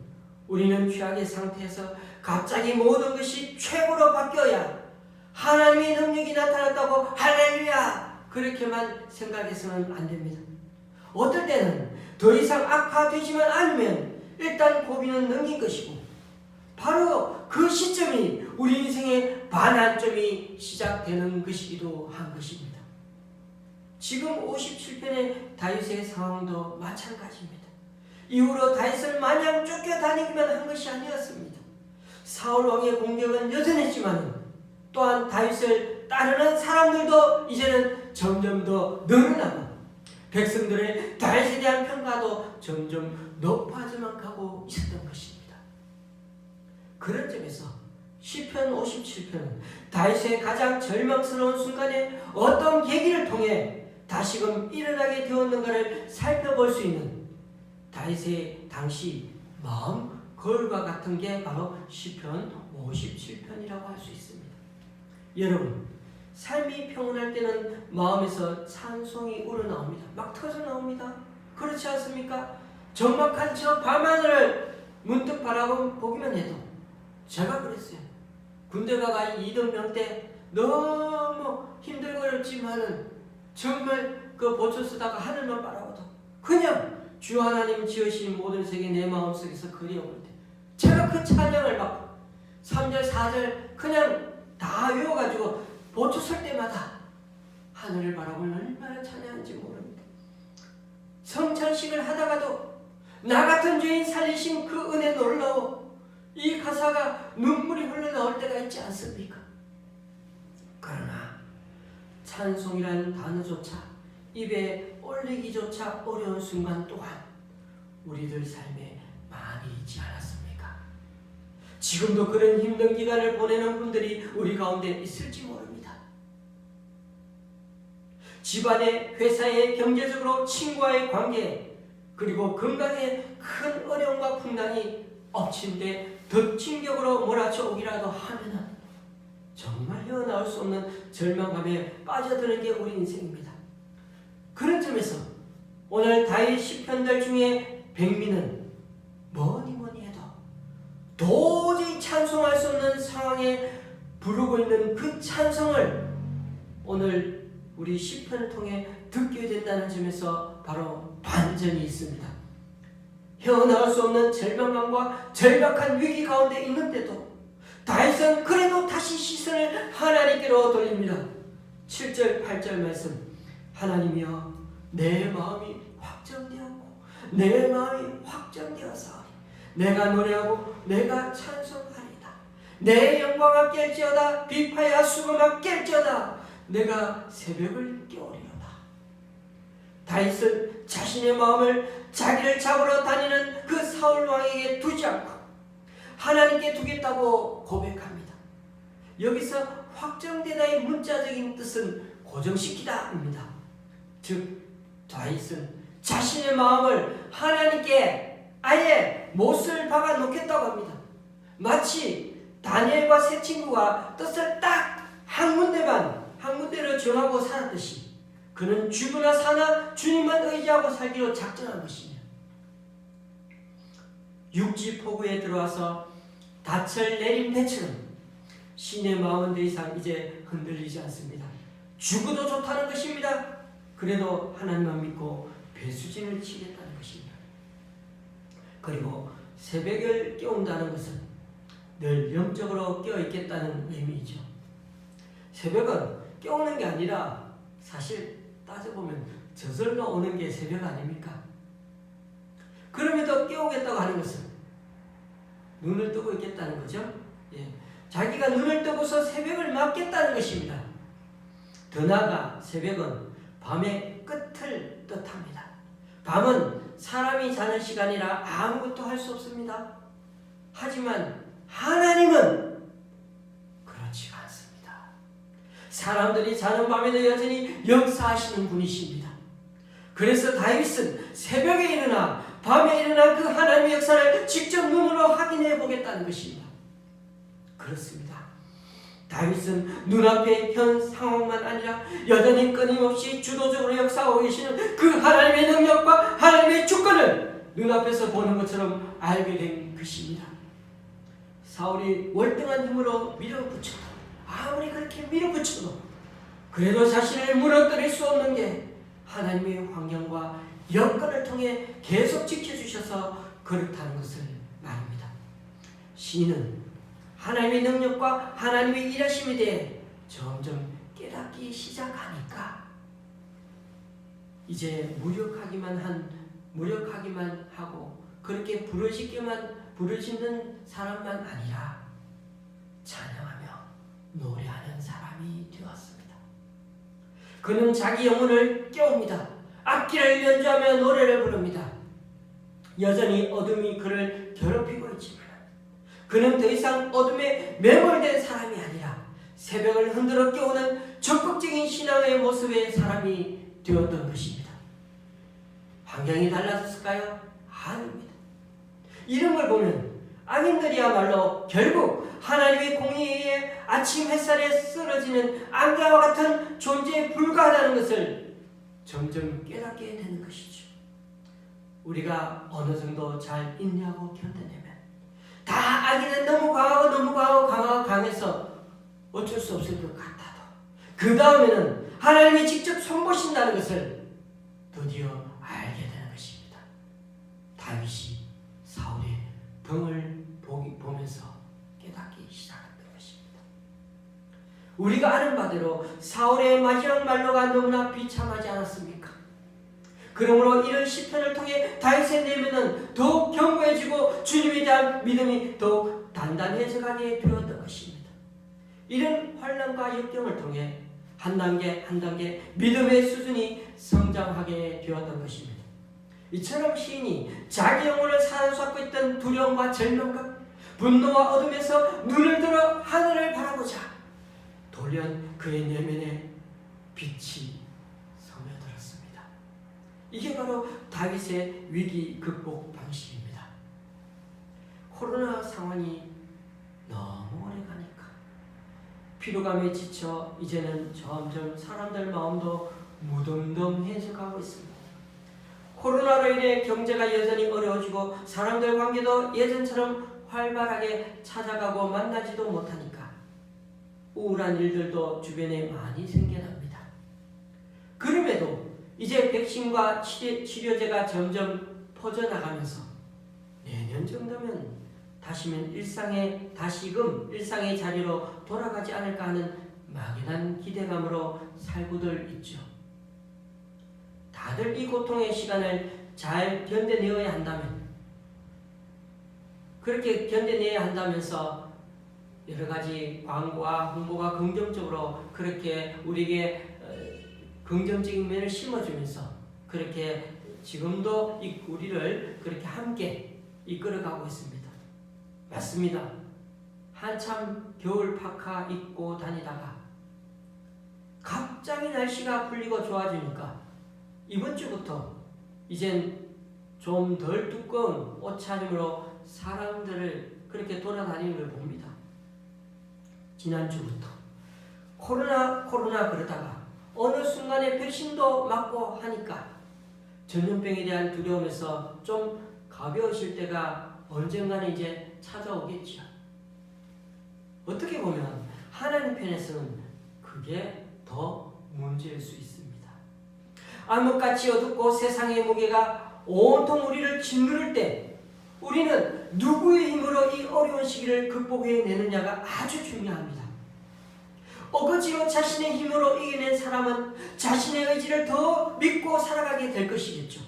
우리는 최악의 상태에서 갑자기 모든 것이 최고로 바뀌어야 하나님의 능력이 나타났다고 할렐루야 그렇게만 생각해서는 안 됩니다. 어떨 때는 더 이상 악화되지만 않으면 일단 고비는 넘긴 것이고 바로 그 시점이 우리 인생의 반환점이 시작되는 것이기도 한 것입니다. 지금 57편의 다윗의 상황도 마찬가지입니다. 이후로 다윗을 마냥 쫓겨다니기만 한 것이 아니었습니다. 사울 왕의 공격은 여전했지만 또한 다윗을 따르는 사람들도 이제는 점점 더 늘어나고 백성들의 다윗에 대한 평가도 점점 높아져만 가고 있었던 것입니다. 그런 점에서 시편 57편은 다윗의 가장 절망스러운 순간에 어떤 계기를 통해 다시금 일어나게 되었는가를 살펴볼 수 있는 다윗의 당시 마음 거울과 같은 게 바로 시편 57편이라고 할 수 있습니다. 여러분, 삶이 평온할 때는 마음에서 찬송이 우러나옵니다. 막 터져나옵니다. 그렇지 않습니까? 적막한 저 밤하늘을 문득 바라보기만 해도 제가 그랬어요. 군대 가가 이등병 때 너무 힘들고 어렵지만은 정말 그 보초 쓰다가 하늘만 바라보도 그냥 주 하나님 지으신 모든 세계 내 마음속에서 그리워볼 때 제가 그 찬양을 막 3절 4절 그냥 다 외워가지고 보초 쓸 때마다 하늘을 바라보면 얼마나 찬양한지 모릅니다. 성찬식을 하다가도 나 같은 죄인 살리신 그 은혜 놀라워 이 가사가 눈물이 흘러나올 때가 있지 않습니까? 그러나 찬송이라는 단어조차 입에 올리기조차 어려운 순간 또한 우리들 삶에 많이 있지 않았습니까? 지금도 그런 힘든 기간을 보내는 분들이 우리 가운데 있을지 모릅니다. 집안에, 회사에, 경제적으로 친구와의 관계, 그리고 건강에 큰 어려움과 풍랑이 엎친 데 덕진격으로 몰아쳐 오기라도 하면은 정말 헤어나올 수 없는 절망감에 빠져드는 게 우리 인생입니다. 그런 점에서 오늘 다윗 시편들 중에 백미는 뭐니 해도 도저히 찬송할 수 없는 상황에 부르고 있는 그 찬송을 오늘 우리 시편을 통해 듣게 된다는 점에서 바로 반전이 있습니다. 헤어나올 수 없는 절망감과 절박한 위기 가운데 있는데도 다윗은 그래도 다시 시선을 하나님께로 돌립니다. 7절 8절 말씀, 하나님이여 내 마음이 확정되었고 내 마음이 확정되어서 내가 노래하고 내가 찬송하리이다. 내 영광아 깰지어다 비파야 수금아 깰지어다 내가 새벽을 깨우리로다. 다윗은 자신의 마음을 자기를 잡으러 다니는 그 사울 왕에게 두지 않고 하나님께 두겠다고 고백합니다. 여기서 확정되다의 문자적인 뜻은 고정시키다입니다. 즉 다윗은 자신의 마음을 하나님께 아예 못을 박아 놓겠다고 합니다. 마치 다니엘과 세 친구가 뜻을 딱 한 군데로 정하고 살았듯이 그는 죽으나 사나 주님만 의지하고 살기로 작정한 것이며 육지 포구에 들어와서 닻을 내린 배처럼 신의 마음은 더 이상 이제 흔들리지 않습니다. 죽어도 좋다는 것입니다. 그래도 하나님만 믿고 배수진을 치겠다는 것입니다. 그리고 새벽을 깨운다는 것은 늘 영적으로 깨어있겠다는 의미이죠. 새벽은 깨우는 게 아니라 사실 따져보면 저절로 오는 게 새벽 아닙니까? 그럼에도 깨우겠다고 하는 것은 눈을 뜨고 있겠다는 거죠. 예. 자기가 눈을 뜨고서 새벽을 맞겠다는 것입니다. 더 나아가 새벽은 밤의 끝을 뜻합니다. 밤은 사람이 자는 시간이라 아무것도 할 수 없습니다. 하지만 하나님은 그렇지가 않습니다. 사람들이 자는 밤에도 여전히 역사하시는 분이십니다. 그래서 다윗은 새벽에 일어나 밤에 일어난 그 하나님의 역사를 직접 눈으로 확인해 보겠다는 것입니다. 그렇습니다. 다윗은 눈앞의 현 상황만 아니라 여전히 끊임없이 주도적으로 역사하고 계시는 그 하나님의 능력과 하나님의 주권을 눈앞에서 보는 것처럼 알게 된 것입니다. 사울이 월등한 힘으로 밀어붙여도 아무리 그렇게 밀어붙여도 그래도 자신을 무너뜨릴 수 없는 게 하나님의 환경과 여건을 통해 계속 지켜주셔서 그렇다는 것을 말입니다. 시인은 하나님의 능력과 하나님의 일하심에 대해 점점 깨닫기 시작하니까 이제 무력하기만 하고 그렇게 부르짖는 사람만 아니라 찬양하며 노래하는 사람이 되었습니다. 그는 자기 영혼을 깨웁니다. 악기를 연주하며 노래를 부릅니다. 여전히 어둠이 그를 괴롭히고 있지만 그는 더 이상 어둠에 매몰된 사람이 아니라 새벽을 흔들어 깨우는 적극적인 신앙의 모습의 사람이 되었던 것입니다. 환경이 달라졌을까요? 아닙니다. 이런 걸 보면 악인들이야말로 결국 하나님의 공의에 아침 햇살에 쓰러지는 안개와 같은 존재에 불과하다는 것을 점점 깨닫게 되는 것이죠. 우리가 어느 정도 잘 인내하고 견뎌내면 다 악인은 너무 강해서 어쩔 수 없을 것 같아도 그 다음에는 하나님이 직접 손보신다는 것을 드디어 알게 되는 것입니다. 다윗이 사울의 등을 보면서 깨닫기 시작했던 것입니다. 우리가 아는 바대로 사울의 마지막 말로가 너무나 비참하지 않았습니까? 그러므로 이런 시편을 통해 다윗의 내면은 더욱 견고해지고 주님에 대한 믿음이 더욱 단단해져가게 되었던 것입니다. 이런 환난과 역경을 통해 한 단계 한 단계 믿음의 수준이 성장하게 되었던 것입니다. 이처럼 시인이 자기 영혼을 사로잡고 있던 두려움과 절망과 분노와 어둠에서 눈을 들어 하늘을 바라보자 돌연 그의 내면에 빛이 스며들었습니다. 이게 바로 다윗의 위기 극복 방식입니다. 코로나 상황이 너무 오래 가니까 피로감에 지쳐 이제는 점점 사람들 마음도 무덤덤해져 가고 있습니다. 코로나로 인해 경제가 여전히 어려워지고 사람들 관계도 예전처럼 활발하게 찾아가고 만나지도 못하니까 우울한 일들도 주변에 많이 생겨납니다. 그럼에도 이제 백신과 치료제가 점점 퍼져나가면서 내년 정도면 다시금 일상의 자리로 돌아가지 않을까 하는 막연한 기대감으로 살고들 있죠. 다들 이 고통의 시간을 잘 견뎌내어야 한다면 그렇게 견뎌내야 한다면서 여러 가지 광고와 홍보가 긍정적으로 그렇게 우리에게 긍정적인 면을 심어주면서 그렇게 지금도 우리를 그렇게 함께 이끌어가고 있습니다. 맞습니다. 한참 겨울 파카 입고 다니다가 갑자기 날씨가 풀리고 좋아지니까 이번 주부터 이젠 좀 덜 두꺼운 옷차림으로 사람들을 그렇게 돌아다니는 걸 봅니다. 지난주부터 코로나 그러다가 어느 순간에 백신도 맞고 하니까 전염병에 대한 두려움에서 좀 가벼우실 때가 언젠가는 이제 찾아오겠죠. 어떻게 보면 하나님 편에서는 그게 더 문제일 수 있습니다. 암흑같이 어둡고 세상의 무게가 온통 우리를 짓누를 때 우리는 누구의 힘으로 이 어려운 시기를 극복해내느냐가 아주 중요합니다. 어거지로 자신의 힘으로 이겨낸 사람은 자신의 의지를 더 믿고 살아가게 될 것이겠죠.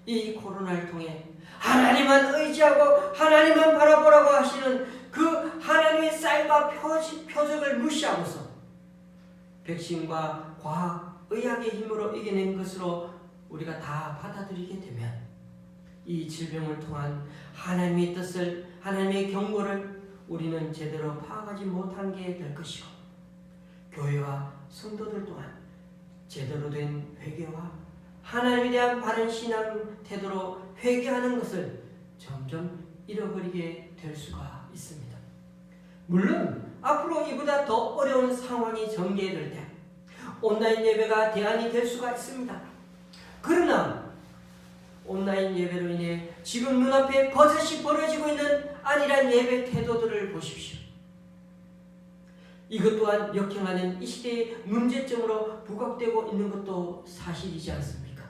이 코로나를 통해 하나님만 의지하고 하나님만 바라보라고 하시는 그 하나님의 사인과 표적을 무시하고서 백신과 과학, 의학의 힘으로 이겨낸 것으로 우리가 다 받아들이게 되면 이 질병을 통한 하나님의 뜻을, 하나님의 경고를 우리는 제대로 파악하지 못한 게 될 것이고 교회와 성도들 또한 제대로 된 회개와 하나님에 대한 바른 신앙 태도로 회개하는 것을 점점 잃어버리게 될 수가 있습니다. 물론 앞으로 이보다 더 어려운 상황이 전개될 때 온라인 예배가 대안이 될 수가 있습니다. 그러나 온라인 예배로 인해 지금 눈앞에 버젓이 벌어지고 있는 안일한 예배 태도들을 보십시오. 이것 또한 역행하는 이 시대의 문제점으로 부각되고 있는 것도 사실이지 않습니까?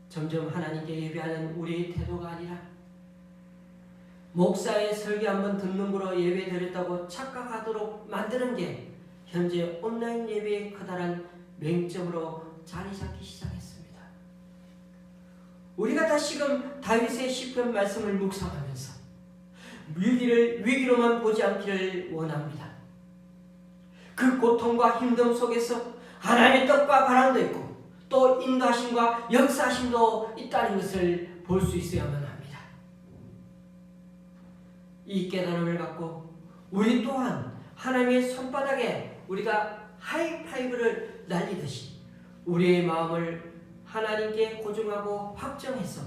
점점 하나님께 예배하는 우리의 태도가 아니라 목사의 설교 한번 듣는 거로 예배 드렸다고 착각하도록 만드는 게 현재 온라인 예배의 커다란 맹점으로 자리 잡기 시작했습니다. 우리가 다시금 다윗의 시편 말씀을 묵상하면서 위기를 위기로만 보지 않기를 원합니다. 그 고통과 힘듦 속에서 하나님의 뜻과 바람도 있고 또 인도하심과 역사하심도 있다는 것을 볼 수 있어야만 합니다. 이 깨달음을 갖고 우리 또한 하나님의 손바닥에 우리가 하이파이브를 날리듯이 우리의 마음을 하나님께 고정하고 확정해서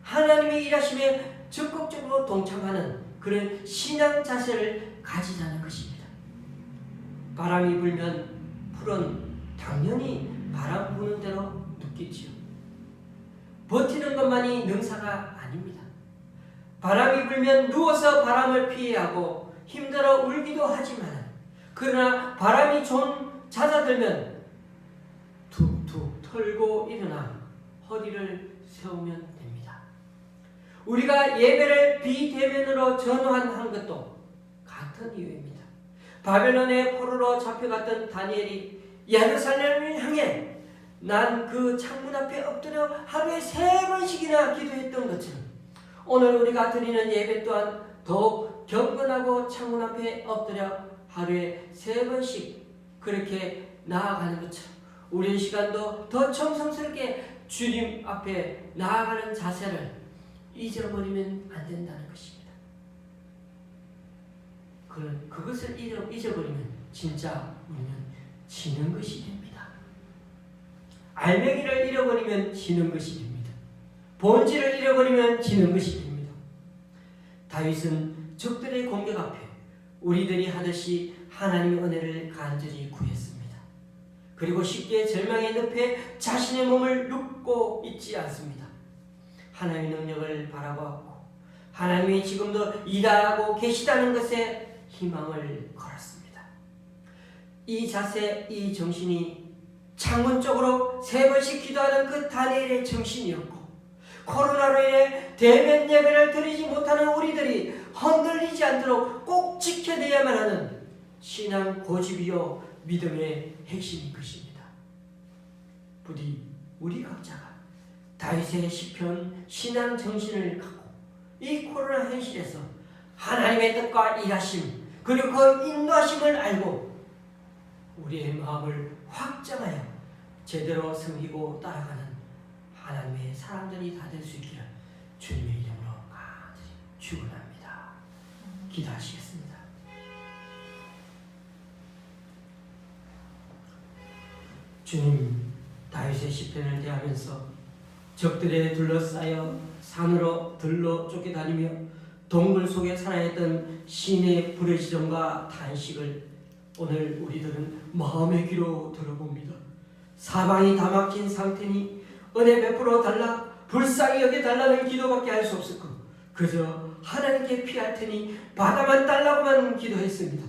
하나님의 일하심에 적극적으로 동참하는 그런 신앙 자세를 가지자는 것입니다. 바람이 불면 풀은 당연히 바람 부는 대로 눕겠지요. 버티는 것만이 능사가 아닙니다. 바람이 불면 누워서 바람을 피해야 하고 힘들어 울기도 하지만 그러나 바람이 좀 잦아들면 툭툭 털고 일어나 허리를 세우면 됩니다. 우리가 예배를 비대면으로 전환한 것도 같은 이유입니다. 바벨론의 포로로 잡혀갔던 다니엘이 예루살렘을 향해 난 그 창문 앞에 엎드려 하루에 3번씩이나 기도했던 것처럼 오늘 우리가 드리는 예배 또한 더욱 경건하고 창문 앞에 엎드려 하루에 3번씩 그렇게 나아가는 것처럼 우리의 시간도 더 정성스럽게 주님 앞에 나아가는 자세를 잊어버리면 안 된다는 것입니다. 그것을 잊어버리면 진짜 우리는 지는 것이 됩니다. 알맹이를 잃어버리면 지는 것이 됩니다. 본질을 잃어버리면 지는 것이 됩니다. 다윗은 적들의 공격 앞에 우리들이 하듯이 하나님의 은혜를 간절히 구했습니다. 그리고 쉽게 절망의 늪에 자신의 몸을 눕고 있지 않습니다. 하나님의 능력을 바라보았고 하나님이 지금도 일하고 계시다는 것에 희망을 걸었습니다. 이 자세, 이 정신이 창문 쪽으로 3번씩 기도하는 그 다니엘의 정신이었고 코로나로 인해 대면 예배를 드리지 못하는 우리들이 흔들리지 않도록 꼭 지켜내야만 하는 신앙 고집이요 믿음의 핵심인 것입니다. 부디 우리 각자가 다윗의 시편 신앙 정신을 갖고 이 코로나 현실에서 하나님의 뜻과 일하심 그리고 그 인도하심을 알고 우리의 마음을 확장하여 제대로 섬기고 따라가는 하나님의 사람들이 다 될 수 있기를 주님의 이름으로 간절히 축원합니다. 기도하시겠습니다. 주님, 다윗의 시편을 대하면서 적들에 둘러싸여 산으로 들러 쫓겨다니며 동굴 속에 살아있던 신의 부르짖음과 탄식을 오늘 우리들은 마음의 귀로 들어봅니다. 사방이 다 막힌 상태니 은혜 베풀어 달라 불쌍히 여겨달라는 기도밖에 할 수 없었고 그저 하나님께 피할 테니 바다만 달라고만 기도했습니다.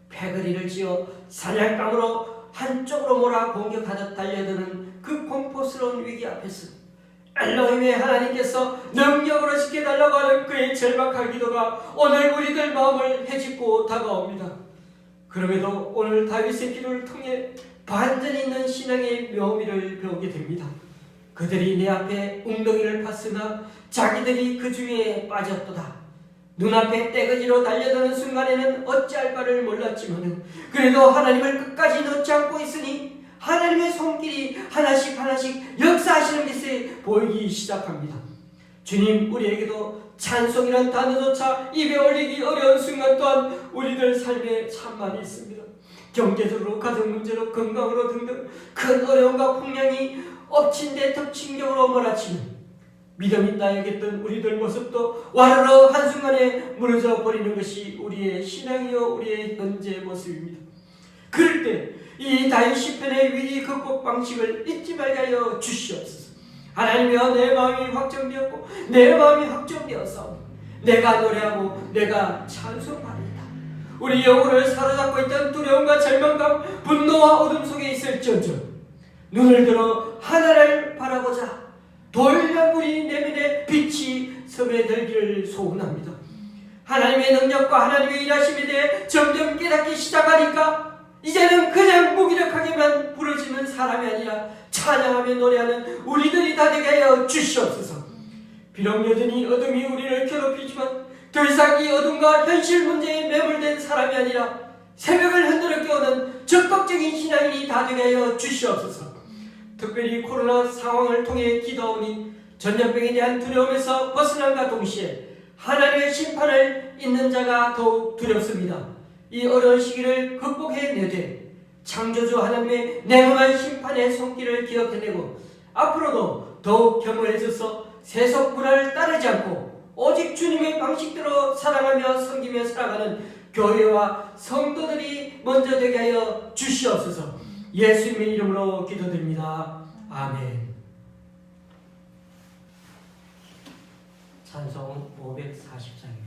패거리를 지어 사냥감으로 한쪽으로 몰아 공격하듯 달려드는 그 공포스러운 위기 앞에서 엘로힘의 하나님께서 능력으로 지켜달라고 하는 그의 절박한 기도가 오늘 우리들 마음을 헤집고 다가옵니다. 그럼에도 오늘 다윗의 기도를 통해 반전이 있는 신앙의 묘미를 배우게 됩니다. 그들이 내 앞에 웅덩이를 팠으나 자기들이 그 중에 빠졌도다. 눈앞에 떼거지로 달려드는 순간에는 어찌할 바를 몰랐지만 그래도 하나님을 끝까지 놓지 않고 있으니 하나님의 손길이 하나씩 역사하시는 것이 보이기 시작합니다. 주님, 우리에게도 찬송이란 단어조차 입에 올리기 어려운 순간 또한 우리들 삶에 참 많이 있습니다. 경제적으로, 가정 문제로, 건강으로 등등 큰 어려움과 풍랑이 엎친 데 덮친격으로 몰아치는 믿음 있다 여겼던 우리들 모습도 와르르 한순간에 무너져 버리는 것이 우리의 신앙이요 우리의 현재 모습입니다. 그럴 때 이 다윗 시편의 위기 극복 방식을 잊지 말게 하여 주시옵소서. 하나님이여, 내 마음이 확정되었고 내 마음이 확정되었사오니 내가 노래하고 내가 찬송하리이다. 우리 영혼을 사로잡고 있던 두려움과 절망감, 분노와 어둠 속에 있을지언정 눈을 들어 하나를 바라보자. 돌면 우리 내면에 빛이 스며들기를 소원합니다. 하나님의 능력과 하나님의 일하심에 대해 점점 깨닫기 시작하니까 이제는 그냥 무기력하게만 부르짖는 사람이 아니라 찬양하며 노래하는 우리들이 다 되게 하여 주시옵소서. 비록 여전히 어둠이 우리를 괴롭히지만 더 이상 이 어둠과 현실 문제에 매몰된 사람이 아니라 새벽을 흔들어 깨우는 적극적인 신앙인이 다 되게 하여 주시옵소서. 특별히 코로나 상황을 통해 기도하오니 전염병에 대한 두려움에서 벗어남과 동시에 하나님의 심판을 잊는 자가 더욱 두렵습니다. 이 어려운 시기를 극복해내되 창조주 하나님의 냉엄한 심판의 손길을 기억해내고 앞으로도 더욱 겸허해져서 세속 문화를 따르지 않고 오직 주님의 방식대로 사랑하며 섬기며 살아가는 교회와 성도들이 먼저 되게 하여 주시옵소서. 예수님의 이름으로 기도드립니다. 아멘. 찬송 540장입니다.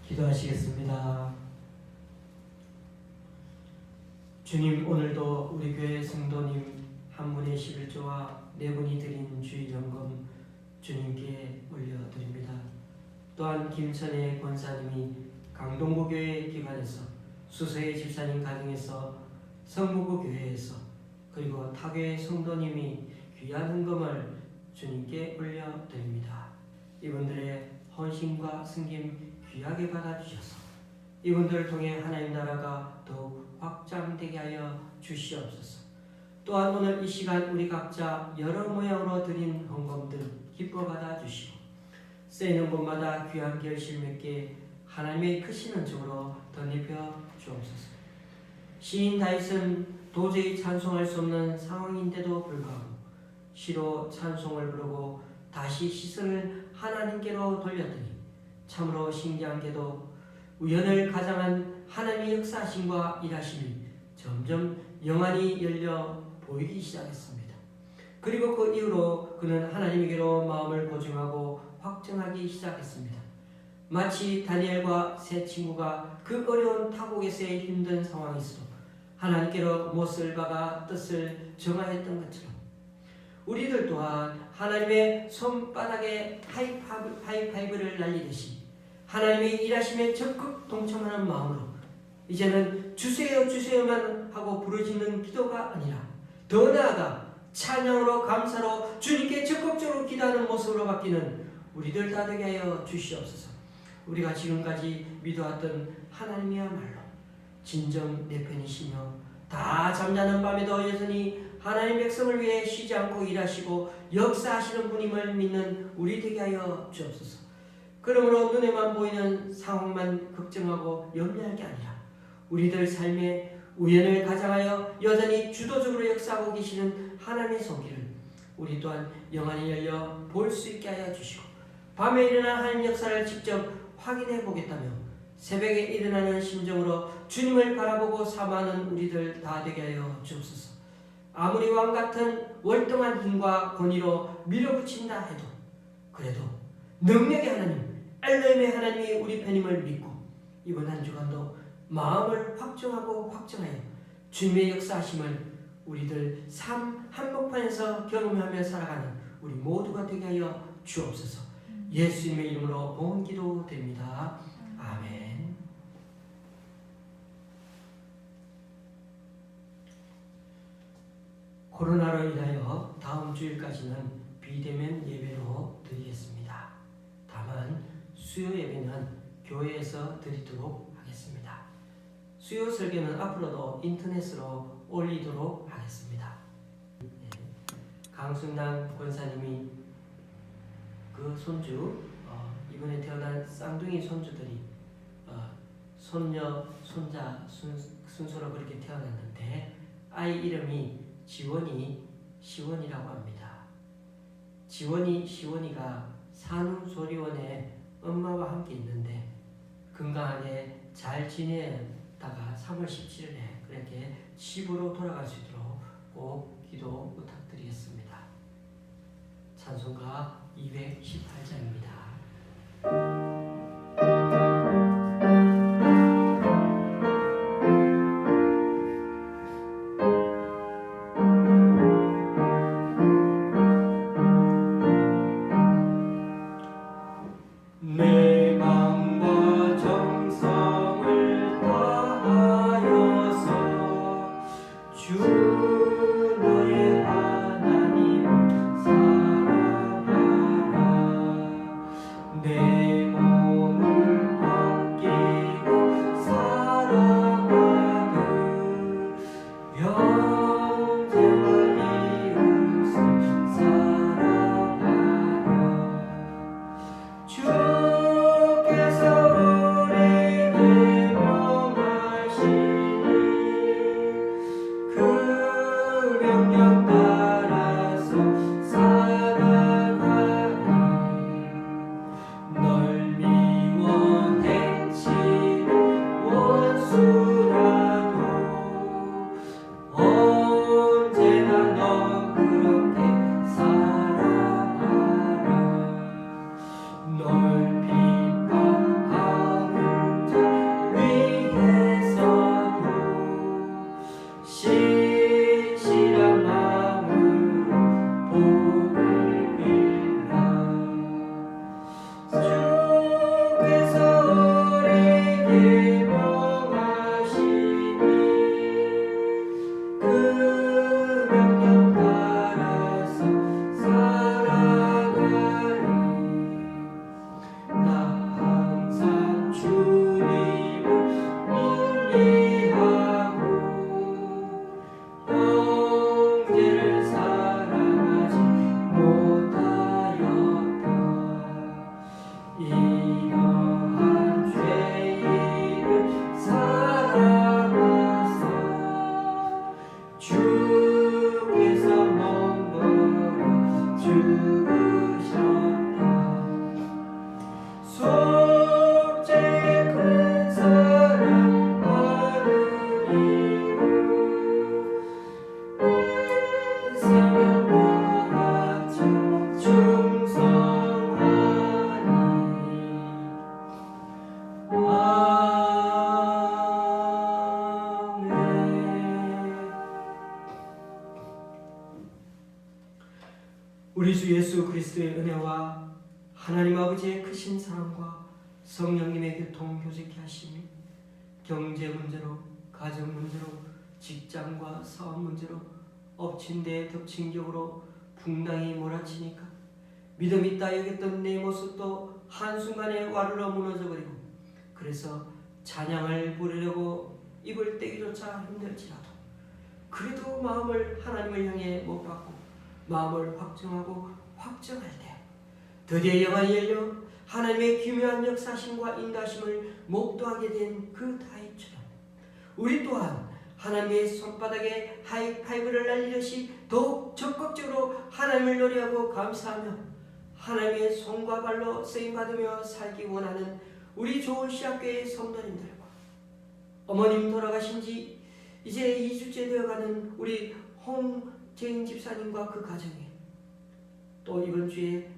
기도하시겠습니다. 주님, 오늘도 우리 교회 성도님 한 분의 11조와 네 분이 드린 주일연금 주님께 올려드립니다. 또한 김천의 권사님이 강동구 교회 기관에서, 수서의 집사님 가정에서, 성북구 교회에서, 그리고 타교의 성도님이 귀한 헌금을 주님께 올려드립니다. 이분들의 헌신과 섬김 귀하게 받아주셔서 이분들을 통해 하나님 나라가 더욱 확장되게 하여 주시옵소서. 또한 오늘 이 시간 우리 각자 여러 모양으로 드린 헌금들 기뻐 받아주시고 쓰이는 곳마다 귀한 결실 맺게 하나님의 크신 은총으로 덧입혀 주옵소서. 시인 다윗은 도저히 찬송할 수 없는 상황인데도 불구하고 시로 찬송을 부르고 다시 시선을 하나님께로 돌렸더니 참으로 신기한게도 우연을 가장한 하나님의 역사하심과 일하심이 점점 영안이 열려 보이기 시작했습니다. 그리고 그 이후로 그는 하나님에게로 마음을 고증하고 확증하기 시작했습니다. 마치 다니엘과 세 친구가 그 어려운 타국에서의 힘든 상황에서도 하나님께로 못쓸 바가 뜻을 정하였던 것처럼 우리들 또한 하나님의 손바닥에 하이파이브를 날리듯이 하나님의 일하심에 적극 동참하는 마음으로 이제는 주세요 주세요만 하고 부르짖는 기도가 아니라 더 나아가 찬양으로 감사로 주님께 적극적으로 기도하는 모습으로 바뀌는 우리들 다 되게 하여 주시옵소서. 우리가 지금까지 믿어왔던 하나님이야말로 진정 내 편이시며 다 잠자는 밤에도 여전히 하나님 백성을 위해 쉬지 않고 일하시고 역사하시는 분임을 믿는 우리 되게 하여 주옵소서. 그러므로 눈에만 보이는 상황만 걱정하고 염려할 게 아니라 우리들 삶에 우연을 가장하여 여전히 주도적으로 역사하고 계시는 하나님의 손길을 우리 또한 영안이 열려 볼 수 있게 하여 주시고 밤에 일어난 하나님 역사를 직접 확인해 보겠다며 새벽에 일어나는 심정으로 주님을 바라보고 사모하는 우리들 다 되게 하여 주옵소서. 아무리 왕같은 월등한 힘과 권위로 밀어붙인다 해도 그래도 능력의 하나님 엘로힘의 하나님이 우리 편임을 믿고 이번 한 주간도 마음을 확정하고 확정하여 주님의 역사하심을 우리들 삶 한복판에서 경험하며 살아가는 우리 모두가 되게 하여 주옵소서. 예수님의 이름으로 봉헌 기도드립니다. 아멘. 코로나로 인하여 다음 주일까지는 비대면 예배로 드리겠습니다. 다만 수요 예배는 교회에서 드리도록 하겠습니다. 수요 설교는 앞으로도 인터넷으로 올리도록 하겠습니다. 강순남 권사님이 그 손주 이번에 태어난 쌍둥이 손주들이 손녀, 손자 순서로 그렇게 태어났는데 아이 이름이 지원이, 시원이라고 합니다. 지원이, 시원이가 산후조리원에 엄마와 함께 있는데 건강하게 잘 지내다가 3월 17일에 그렇게 집으로 돌아갈 수 있도록 꼭 기도 부탁드리겠습니다. 찬송가 218장입니다. 내 죽으셨다. 속죄 큰 사랑 받으리고 생명과 합쳐 충성하리. 우리 주 예수 그리스도의 은혜와 하나님 아버지의 크신 사랑과 성령님의 교통 교제케 하심이 경제 문제로, 가정 문제로, 직장과 사업 문제로 엎친 데 덮친 격으로 풍랑이 몰아치니까 믿음 있다 여겼던 내 모습도 한순간에 와르르 무너져버리고, 그래서 찬양을 부르려고 입을 떼기조차 힘들지라도 그래도 마음을 하나님을 향해 못 받고 마음을 확정하고 확정할 때 드디어 영안이 열려 하나님의 기묘한 역사심과 인도하심을 목도하게 된 그 다윗처럼 우리 또한 하나님의 손바닥에 하이파이브를 날리듯이 더욱 적극적으로 하나님을 노래하고 감사하며 하나님의 손과 발로 쓰임받으며 살기 원하는 우리 좋은 시학교의 성도님들과 어머님 돌아가신 지 이제 2주째 되어가는 우리 홍재인 집사님과 그 가정에, 또 이번 주에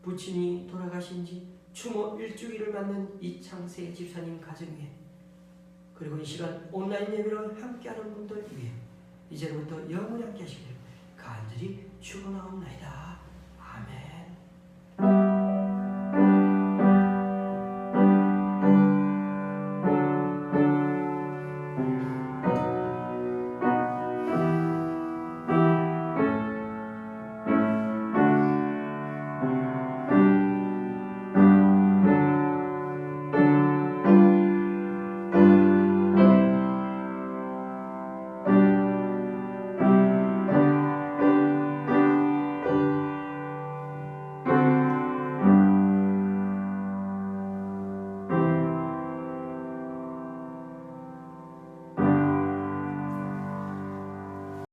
부친이 돌아가신 지 추모 1주기를 맞는 이창세 집사님 가정에, 그리고 이 시간 온라인 예배로 함께하는 분들 위해 이제부터 영원히 함께 하시길 간절히 축원하옵나이다.